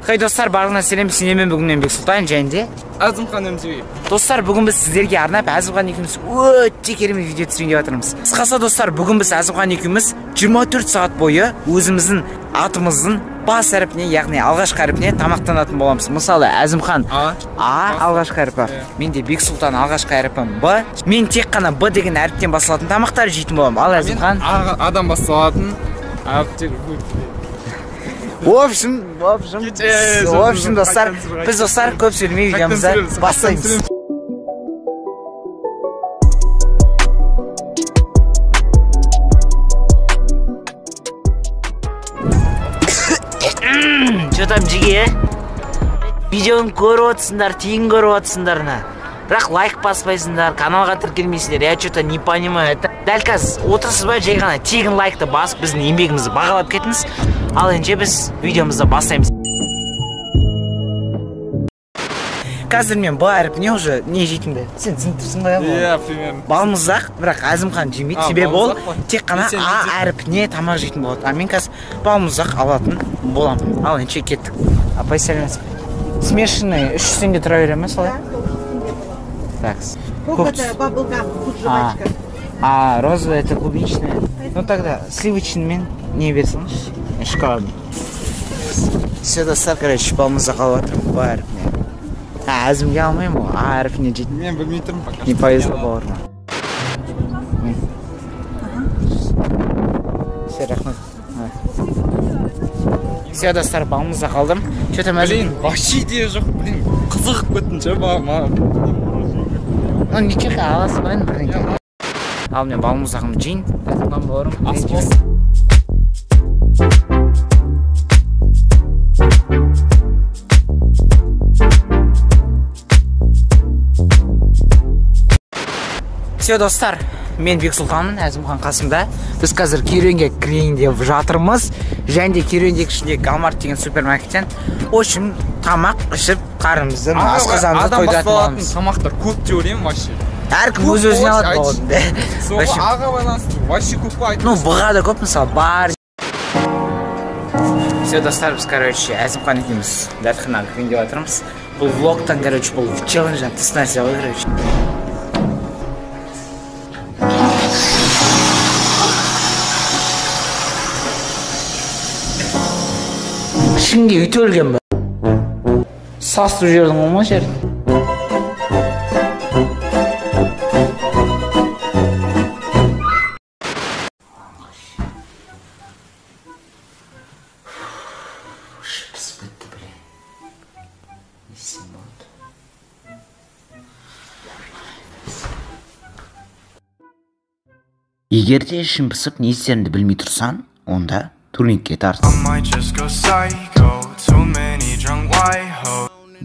Хай достар, барлығына сәлем, сенемен бүгіннен Бексұлтан және Азымхан Өмзебек. Достар, бүгін біз сіздерге арнап Азымхан екеуміз өте керемет видео түсірейін деп жатырмыз. Қысқасы достар, бүгін біз Азымхан екеуміз 24 сағат бойы өзіміздің атымыздың бас әріпіне, яғни алғашқы әріпіне тамақтанатын боламыз. Мысалы, Азымхан А алғашқы әріпі, менде Бексұлтан алғашқы әріпім Б. Мен тек қана Б деген әріптен басылатын тамақтар жейтін боламын. Ал Азымхан Адам басталатын әріптер. В общем, достар, біз достар көп сөйлемей видеомызды бастаймыз. Что там, жиге? Видеоны көріп отырсыңдар, тегін көріп отырсыңдар. Бірақ лайк баспайсыңдар, каналға тіркелмейсіңдер. Я что-то не понимаю. Дәл қазір отырсыз ба, жай ғана тегін лайкты басып, біздің еңбегімізді бағалап кетіңіз. Ал енді біз видеомызды бастаймыз. Қазір мен Б әріпіне уже не жейтінді? Сен түсініп тұрсың ғой? Иә, примерно. Балмұздақ, бірақ Азымхан жемейді. Себебі ол тек қана А әріпіне тамақ жейтін болады. А мен қазір балмұздақ алатын боламын. Ал енді кеттік. Апай сәлеметсіз бе? Смешанный 300 теңге тұра бере ме солай? Так. Сколько это баблгам? Тут жвачка. А розовая это клубничная. Ну тогда сливочныймен не берсеңіз. Шоколадный. Все, достар, короче, балмұздақ алып жатырмын Б әріпіне. Әзімге алмаймын ғой, А әріпіне жейтін. Мен білмей тұрмын пока. Не повезло бауырыма. Все, рахмет. Все, достар, балмұздақ алдым. Что-то Блин, вообще идея жоқ, блин. Қызығып кеттің же маған. Ну, ничего, аласың ба енді бірдеңке. Ал мен балмұздағымды жейін. Азымхан бауырым. Ас бол. Все, достар, мен Бексұлтанмын, Азымхан қасымда. Біз қазір керуенге кірейін деп жатырмыз. Және де керуендегі ішінде Галмарт деген супермаркеттен. Общем, тамақ ішіп, қарымызды, асқазанды қойдыратын боламыз. Тамақтар көп деп ойлаймын вообще. Әркім өз-өзіне алады болады. Соғы аға байланысты, вообще көп қой айтып. Ну, бұға да көп, мысалы, бар. Все, достар, біз, короче, Азымхан екеуміз дәртханаға кірейін деп жатырмыз. Бұл влогтан, короче, бұл челлендждан тыс нәрсе ғой, короче. Ішіңге үйті өлген бі? Састыру жердің олма жердің? Пісіп бітті, біле. Несін болды? Егер де ішін пісіп не істеріңді білмей тұрсан, онда турникке тартыл.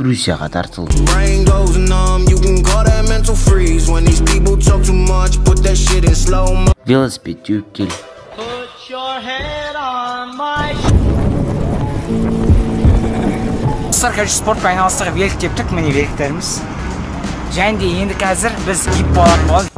Брусияға тартыл. Велосипед теуіп кел. Достар, короче, спортпен айналыстығы велик тептік, міне великтеріміз. Және де енді қазір біз киіп болатын болады.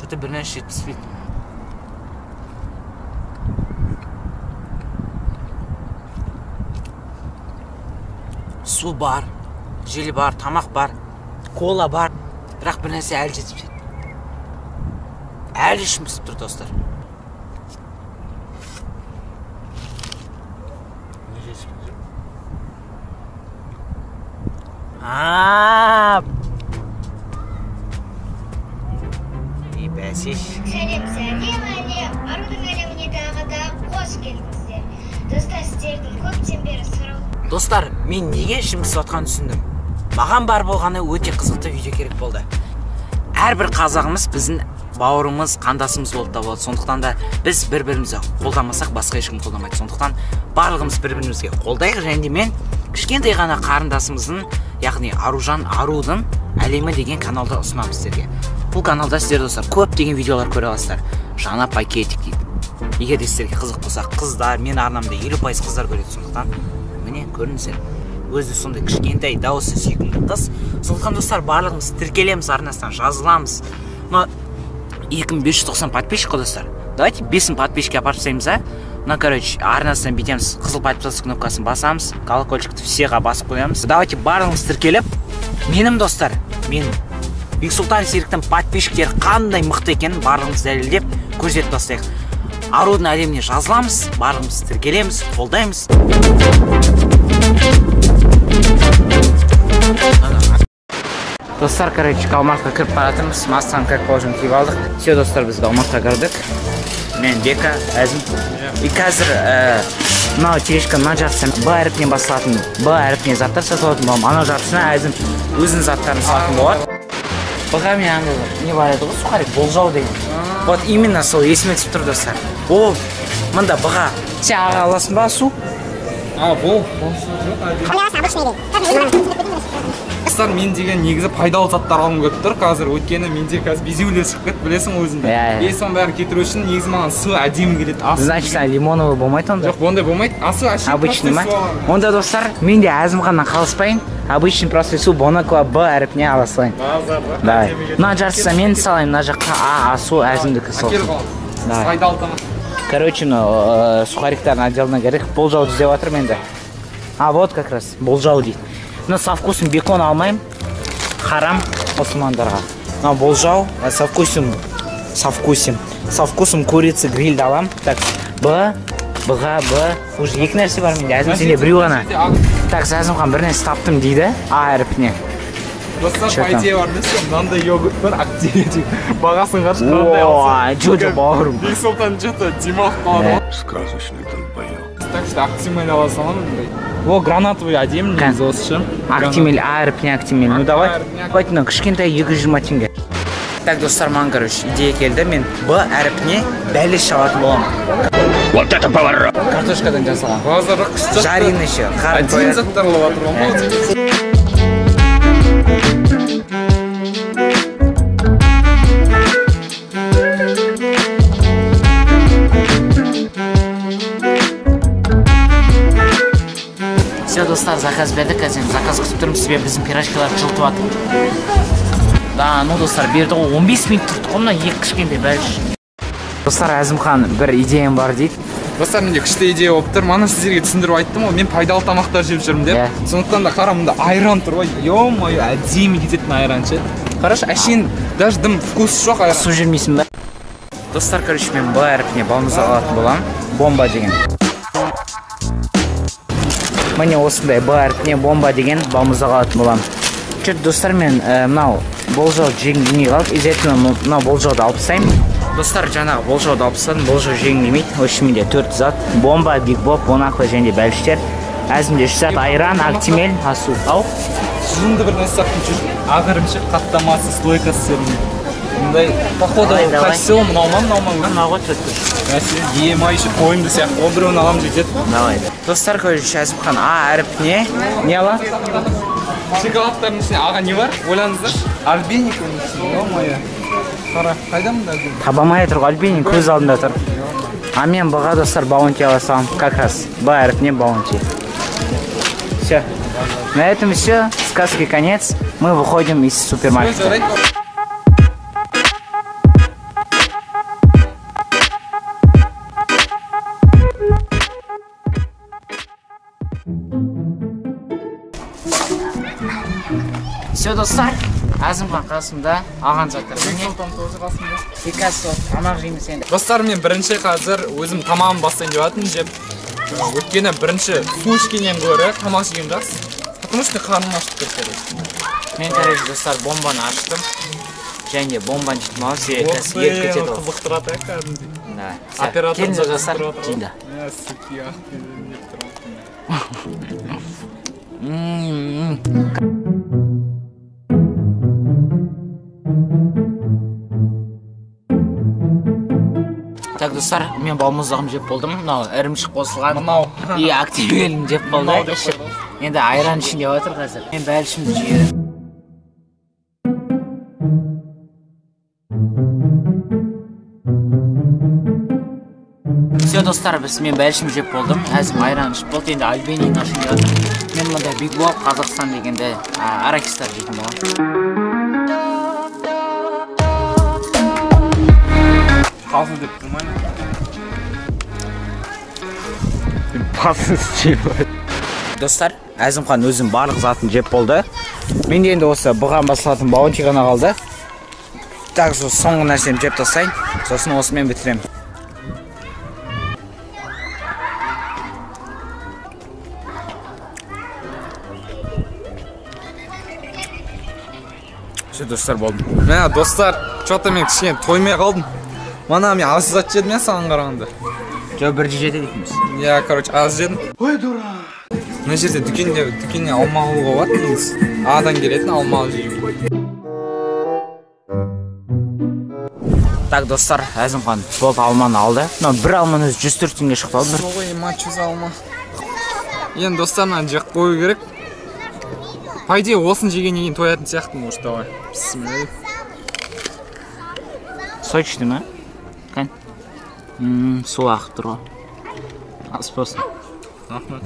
Что-то бір нәрсе түспейді. Су бар, жел бар, тамақ бар, кола бар. Бірақ бір нәрсе әлі жетіп жетті. Әлі ішім пісіп тұр, достар. Не жетіп тұр? Бәсеш. Сәлем, әлі арудың әлеміне тағы да қош келдіңіздер. Достар, сіздердің көптен бері сұрау Достар, мен неге ішім пісіп жатқанын түсіндім. Маған бар болғаны өте қызықты видео керек болды. Әрбір қазағымыз біздің бауырымыз, қандасымыз болып табылады. Сондықтан да біз бір-бірімізді қолдамасақ, басқа ешкім қолдамайды. Сондықтан барлығымыз бір-бірімізге қолдайық. Және де мен кішкентай ғана қарындасымыздың, яғни Аружан Арудың әлемі деген каналды ұсынамын сіздерге. Бұл каналда сіздер достар көптеген видеолар көре аласыздар. Жаңа пакетик дейді. Егер де сіздерге қызық болса, қыздар, мен арнамда 50% қыздар көреді. Сондықтан міне көріңіздер. Өзі сондай кішкентай дауысы сүйкімді қыз. Сондықтан достар барлығымыз тіркелеміз, арнасынан жазыламыз. 2590 подписчик достар. Давайте 5000 подписчик апарып тастаймыз, а? Короче, арнасынан бітеміз, қызыл подписаться кнопкасын басамыз, колокольчикті всеға басып қоямыз. Давайте барлығымыз тіркеліп, менің достар, менің Бексұлтан Серіктің подписчиктері қандай мықты екенін барлығымыз дәлелдеп көрсетіп тастайық. Арудың әлеміне жазыламыз, барлығымыз тіркелеміз, қолдаймыз. Достар, короче, Алматыға кіріп баратырмыз, масканы как положено киіп алдық. Все, достар, біз Алматыға кірдік. Мен Бека, Әзім. И қазір мынау тележка мына жартысынан Б әріпінен басылатын Б әріпінен заттар сатылатын боламын. Анау жартысына Әзім өзінің заттарын салатын болады. Бұға мен не бар еді ғой, сухарик, болжау деген. Вот именно сол есіме түсіп тұр, достар. О, мында бұға. Сен аға аласың ба су? Бол. Достар, мен деген негізі пайдалы заттар алғым келіп тұр. Қазір өткені менде қазір безеулер шығып кетті, білесің өзіңді. Соның бәрін кетіру үшін негізі маған су әдемі келеді. Значит, лимоновый болмайды онда? Жоқ, ондай болмайды. Обычный ма? Онда достар, мен де Әзімханнан қалыспайын. Обычный простой су Бонаква Б әріпіне ала салайын. Давай. Мына жартыса мен салайын, мына жаққа А су Әзімдікі сол. Пайдалы тамақ. Короче, сухариктардың отделына керек. Болжау іздеп жатыр менде. Вот как раз болжау дейді. Со вкусом бекон алмайым. Харам мұсылмандарға. Болжау со вкусом курицы гриль алам. Так, Б, Б. Уже екі нәрсе бар менде. Әзім сенде біреу ғана. Так, Әзімхан бір нәрсе таптым дейді. А әріпіне. Достар, пайдия бар емес, мынандай йогурт бар, активия. Бағасын қаршы қандай алса. Джоджо бауырым. Бексұлтан что-то демалып қалады. Сказочный долбоёб. Так что Актимель ала саламын. О, гранатовый әдемі негізі осы ше. Актимель, А әріпіне Актимель. Ну давай. Қайтына, кішкентай 220 теңге. Так, достар, маған, короче, идея келді. Мен Б әріпіне бәліш шалатын боламын. Вот это поворот! Картошкадан жасалған. Базары қысты. Жарины еще. Әдемі заттар алып жатыр ғой. Все, достар, заказ бердік, заказ күтіп тұрмыз, себе біздің пирожкалар жылтып жатыр. Да, ну достар, берді ғой, 15 минут тұрдық, мына екі кішкентай бәліш. Достар, Әзімхан бір идеям бар дейді. Достар, менде күшті идея болып тұр. Мана сіздерге түсіндіріп айттым ғой, мен пайдалы тамақтар жеп жүрмін деп. Сондықтан да қарамында айран тұр ғой. Ё-моё, әдемі кететін айран ше. Қарашы, әшейін даже дым вкус жоқ айран. Су жүрмейсің ба? Достар, короче, мен Б әріпіне балмұздақ алатын боламын. Бомба деген. Міне осындай Б әріпіне бомба деген балмұздақ алатын боламын. Чөт, достар, мен мынау болжау жегім келмей қалып, изетіні мынау болжауды алып тастаймын. Достар, жаңағы болжауды алып тастадым, болжау жегім келмейді. Осы менде 4 зат: бомба, Биг Боб, Бонаква және бәліштер. Әзімде 3 зат: айран, Актимель, асу. Ау? Жынды бір нәрсе сақтың жүр. Ағырымшы, қаттамасы, стойкасы серіне. Мұндай, походу, костюм, мынауға төткіш. Ема еще қойымды сияқты, ол біреуін алам жетеді. Давай. Достар, көрші Әзімхан А әріпіне не алады? Шоколадтардың ішіне аға не бар? Ойлаңыздар. Альбеник оның ішіне, ё-моё. Қара, қайда мұнда? Табамай тұр, альбеник көз алдында тұр. А мен бұға, достар, баунти аласам. Как раз Б әріпіне баунти. Все. На этом все. Сказки конец. Мы выходим из супермаркета. Все, достар, Әзімхан қасымда алған заттар. Пикассо, тамақ жейміз енді. Достар, мен бірінші қазір өзім тамағын бастайын деп жатырмын жеп. Өткені бірінші су ішкеннен гөрі тамақ жеген жақсы. Потому что қарным ашып кетті. Мен, короче, достар, бомбаны аштым. Және бомбаны жеттім алып, себебі еріп кетеді ол. Қызықтырады кәдімгідей. Да. Келіңіздер, достар, жейді. Сүт яқ. Так, достар, мен балмұздағым жеп болдым. Мынау ірімшік қосылған. Мынау. И активелін жеп болды. Енді айран ішінде отыр қазір. Мен бәлішімді жейрім. Все, достар, мен бәлішім жеп болдым. Әзім айран ішіп болды. Енді альбенин ашын жатыр. Мен мұнда Big Bob Қазақстан дегенде аракистар жейтін болам. Қалсын деп тұрмайын. Достар, Әзімхан өзім барлық затын жеп болды. Менде енді осы бұған басылатын баунти ғана қалды. Так, соңғы нәрсемді жеп тастайын. Сосын осымен бітіремін. Все, достар, болдым. Мә, достар, что-то мен кішкене тоймай қалдым. Мана мен аз зат жедім, мен саған қарағанда. Жоқ, бірде жеді дейміз. Я, короче, аз жедім. Ой, дура. Мына жерде дүкенде алма алуға болады негізі. Адан келетін алма алып жеймін. Так, достар, Әзімхан сол алманы алды. Бір алманы өзі 104 теңге шықты алды. Ой, мачуз алма. Енді достарынан жек қою керек. Пайде осын жегеннен кейін тоятын сияқты, может, давай. Бісмілләх. Сочный ма? Кән? Су ақып тұр ғой. Ас болсын. Рахмет.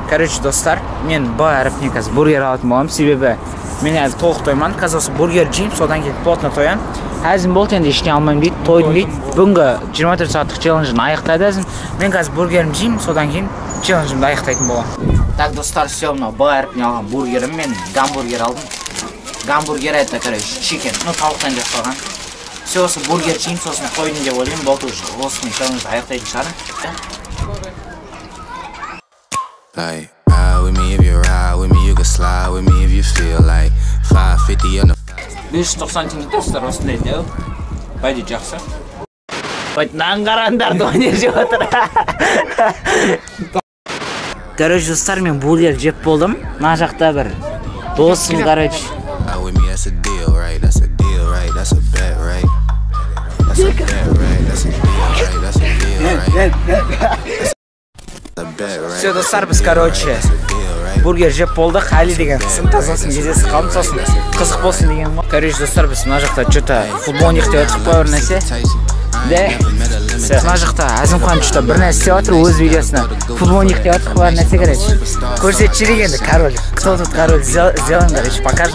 Короче, достар, мен Б әріпіне қазір бургер алатын боламын. Себебі мен әлі толық тойман. Қазір осы бургер жеймін, содан кейін плотно тоям. Әзім болды енді ештеңе алмайым дейді, тойдым дейді. Бүгінгі 24 сағаттық челленджін аяқтады Әзім. Мен қазір бургерімді жеймін, содан кейін челленджімді аяқтайтын боламын. Так, достар, все, мынау Б әріпіне алған бургерім, мен гамбургер алдым. Гамбургер это, короче, чикен, тауықтан жасалған. Все, осы бургер жеймін, сосын тойдым деп ойлаймын, болды уже. Осымен челленджді аяқтайтын шығарым. Like, ride with me if you ride with me, you can slide with me if you feel like 550 on the 590 теңге достар, осындай дәу. Бәйде жақсы. Бәйтінен қарандарды ойнер жеп отыр. Короче, достар, мен бургер жеп болдым. Мына жақта бір досым, короче. with me, that's a deal, right? That's a deal, right? That's a bet, right? That's a bet, right? That's a deal, right? That's a deal, right? Все, достар, біз, короче, бургер жеп болдық. Әлі деген қысым тазасын, кезесі қалым сосын, қызық болсын деген. Короче, достар, біз мына жақта что-то футболник деп отыр қой бір нәрсе. Мына жақта Әзімхан что-то бір нәрсе істеп отыр өз видеосына. Футболник деп отыр қой бір нәрсе, короче. Көрсетші дегенді, король. Кто тут король? Сделаем, короче, покажем.